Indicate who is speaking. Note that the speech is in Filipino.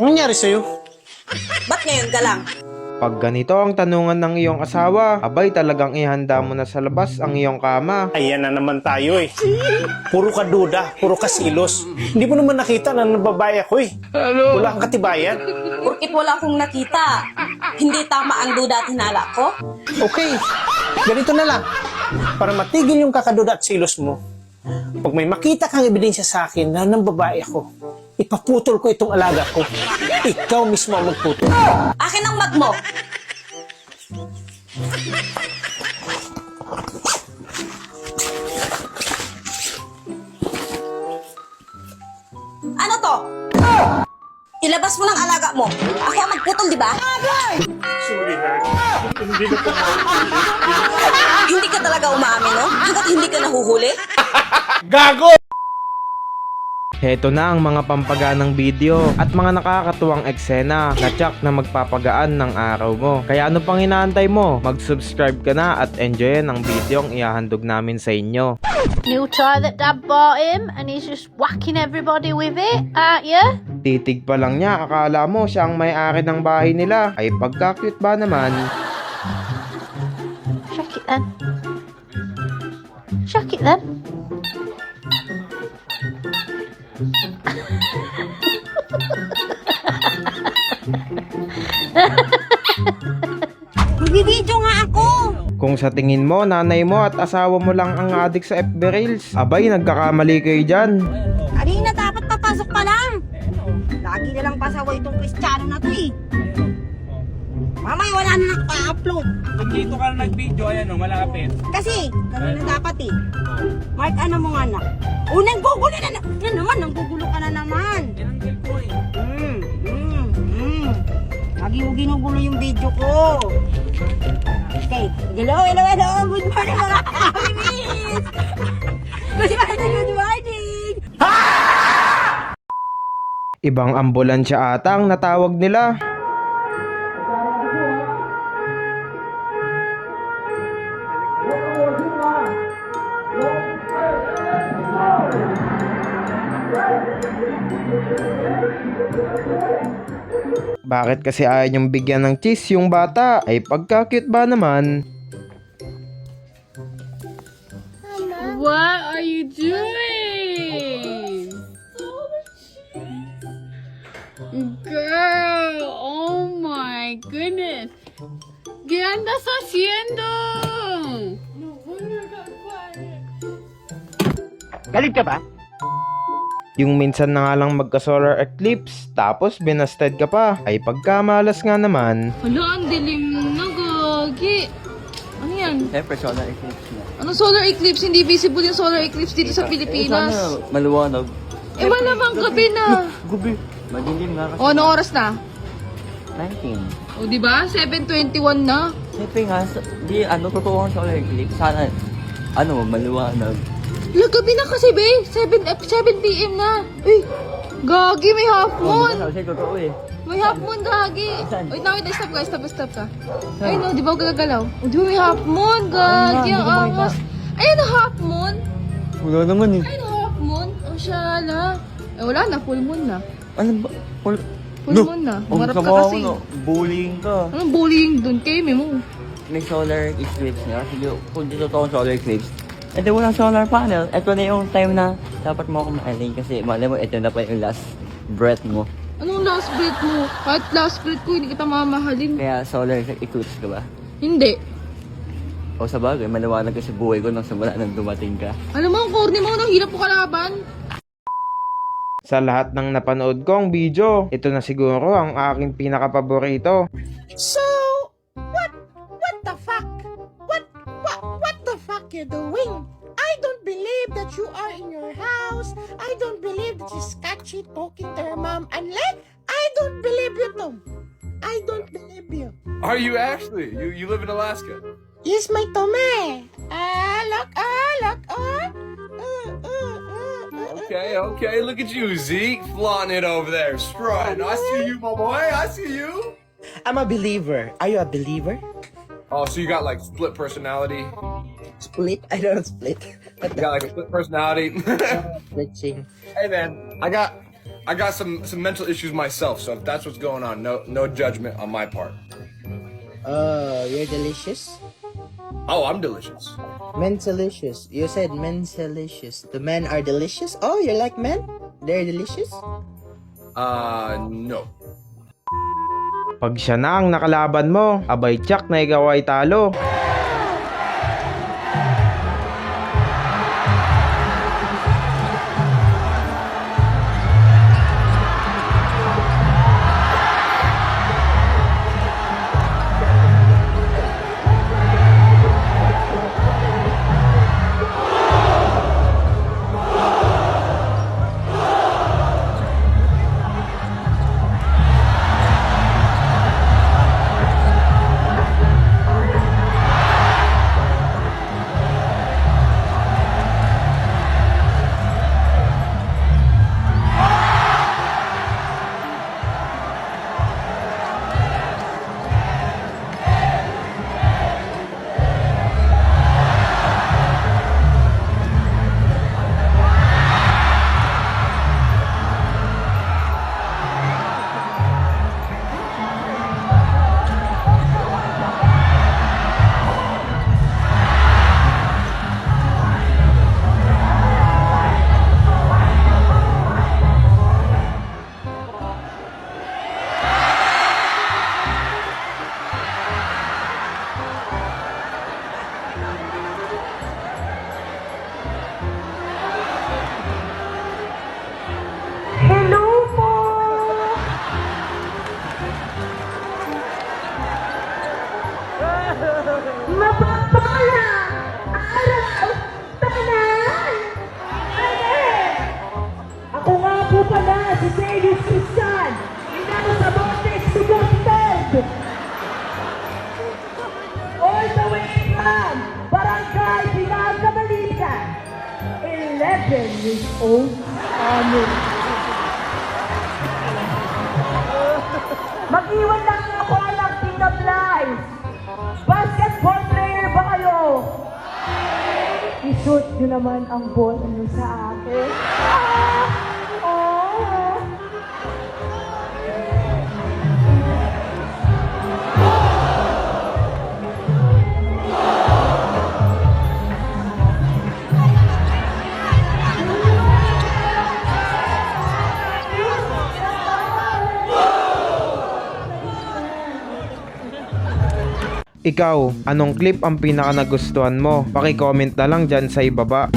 Speaker 1: Anong nangyari sa'yo?
Speaker 2: Ba't ngayon ka lang?
Speaker 3: Pag ganito ang tanungan ng iyong asawa, abay talagang ihanda mo na sa labas ang iyong kama.
Speaker 1: Ayan na naman tayo eh. Puro ka duda, puro ka silos. Hindi mo naman nakita na nababae ako eh. Wala kang katibayan.
Speaker 2: Porkit wala akong nakita, hindi tama ang duda at hinala ko?
Speaker 1: Okay, ganito na lang. Para matigil yung kakaduda at silos mo, pag may makita kang ebidensya sa akin na nang babae ako, ipaputol ko itong alaga ko. Ikaw mismo ang magputol.
Speaker 2: Akin ang mag mo! Ano to? Ilabas mo ng alaga mo. Ako ang magputol, di ba?
Speaker 1: Sorry, Dad. Hindi na po.
Speaker 2: Hindi ka talaga umaamin, no? Hanggat hindi ka nahuhuli?
Speaker 1: Gago!
Speaker 3: Heto na ang mga pampaganang video at mga nakakatuwang eksena na tsak na magpapagaan ng araw mo. Kaya ano pang inaantay mo? Mag-subscribe ka na at enjoyin ang video ang ihahandog namin sa inyo.
Speaker 4: New toy that Dad bought him, and he's just whacking everybody with it, aren't you?
Speaker 3: Titig pa lang niya, akala mo siya ang may-ari ng bahay nila. Ay pagka-cute ba naman?
Speaker 4: Check it then. Check it then.
Speaker 2: Nagbibidyo nga ako!
Speaker 3: Kung sa tingin mo, nanay mo at asawa mo lang ang adik sa FB Reels, abay nagkakamali kayo dyan.
Speaker 2: Kanina dapat papasok pa lang. Lagi na lang pasaway itong Kristiyano na to eh. Mamay, wala na naka-upload.
Speaker 5: Kung dito ka na nag-video, ayan o, malapit.
Speaker 2: Kasi, ganun na dapat eh. Mark, ano mo nga anak? Unang gugulo na yan naman, nanggugulo ka na naman.
Speaker 5: Tinanggal ko eh.
Speaker 2: Lagi mo ginugulo yung video ko. Okay, hello. Good morning mga kamimis. Good morning.
Speaker 3: Ibang ambulansya ata ang natawag nila. Bakit kasi ayaw niyong bigyan ng cheese yung bata? Ay pagka-cute ba naman?
Speaker 6: What are you doing? Girl, oh my goodness. ¿Qué andas haciendo?
Speaker 1: Galit ka ba?
Speaker 3: Yung minsan na nga lang magka-solar eclipse, tapos binasted ka pa. Ay pagkamalas nga naman.
Speaker 6: Hala, ang dilim na, gagi. Ano yan?
Speaker 5: Siyempre, solar eclipse na.
Speaker 6: Anong solar eclipse? Hindi visible yung solar eclipse dito sa Pilipinas.
Speaker 5: Maluwanag.
Speaker 6: Eh, malamang gabi na.
Speaker 5: Gabi. Madilim nga kasi.
Speaker 6: O, anong oras na?
Speaker 5: 19.
Speaker 6: O, diba? 7:21 na.
Speaker 5: Siyempre nga, totoo ang solar eclipse. Sana, maluwanag.
Speaker 6: Hala, gabi na kasi, be. 7 p.m. na. Uy, gagi, may half moon.
Speaker 5: Kasi totoo eh.
Speaker 6: May half moon, gagi.
Speaker 5: Saan?
Speaker 6: Wait, wait, stop ka, stop ka. Ay, no, di ba gagalaw? O, di ba may half moon, gagi, ang angas. Ayun, na half moon.
Speaker 5: Wala naman eh.
Speaker 6: Ayun, na half moon. O, shala. Eh, wala na, full moon na.
Speaker 5: Ano ba?
Speaker 6: Full moon na. Umarap ka kasi.
Speaker 5: Bullying ka.
Speaker 6: Anong bullying dun? Keme mo.
Speaker 5: May solar eclipse nga. Sige, kung di totoo ang solar eclipse, ito walang solar panel. Ito na yung time na dapat mo ako maaling kasi malay mo, ito na pa yung last breath mo.
Speaker 6: Anong last breath mo? Kahit last breath ko, hindi kita mamahalin.
Speaker 5: Kaya solar eclipse ka ba?
Speaker 6: Hindi.
Speaker 5: O sa bagay, maliwanag kasi buhay ko nang simula nang dumating ka.
Speaker 6: Alam mo, ang corny mo, nang hirap ko kalaban.
Speaker 3: Sa lahat ng napanood kong video, ito na siguro ang aking pinakapaborito.
Speaker 7: So, what the fuck? What the fuck you doing? I don't believe that you are in your house. I don't believe that she's catchy talking to her mom. Unless I don't believe you, Tom. I don't believe you.
Speaker 8: Are you actually? You live in Alaska?
Speaker 7: Yes, my Tommy. Look.
Speaker 8: Okay. Look at you, Zeke, flaunting it over there, strutting. I see you, my boy. I see you.
Speaker 7: I'm a believer. Are you a believer?
Speaker 8: Oh, so you got like split personality?
Speaker 5: Split? I don't know split.
Speaker 8: You got like a split personality.
Speaker 5: Glitching.
Speaker 8: Hey man, I got some mental issues myself, so if that's what's going on, no judgment on my part.
Speaker 5: Oh, you're delicious?
Speaker 8: Oh, I'm delicious.
Speaker 5: Mentalicious. You said mentalicious. The men are delicious? Oh, you're like men? They're delicious?
Speaker 8: No.
Speaker 3: Pag siya na ang nakalaban mo, abay tsak na ikaw ay talo.
Speaker 2: Ako nga po pala si Felix Cristian, inano sa Botex Sugantad. All the way from Barangay Pinagkabalita, 11 years old, Mag-iwan lang nga po ng pick-up lines. Basketball player ba kayo? I-shoot nyo naman ang ball nyo sa akin.
Speaker 3: Ikaw, anong clip ang pinaka nagustuhan mo? Paki-comment na lang dyan sa ibaba.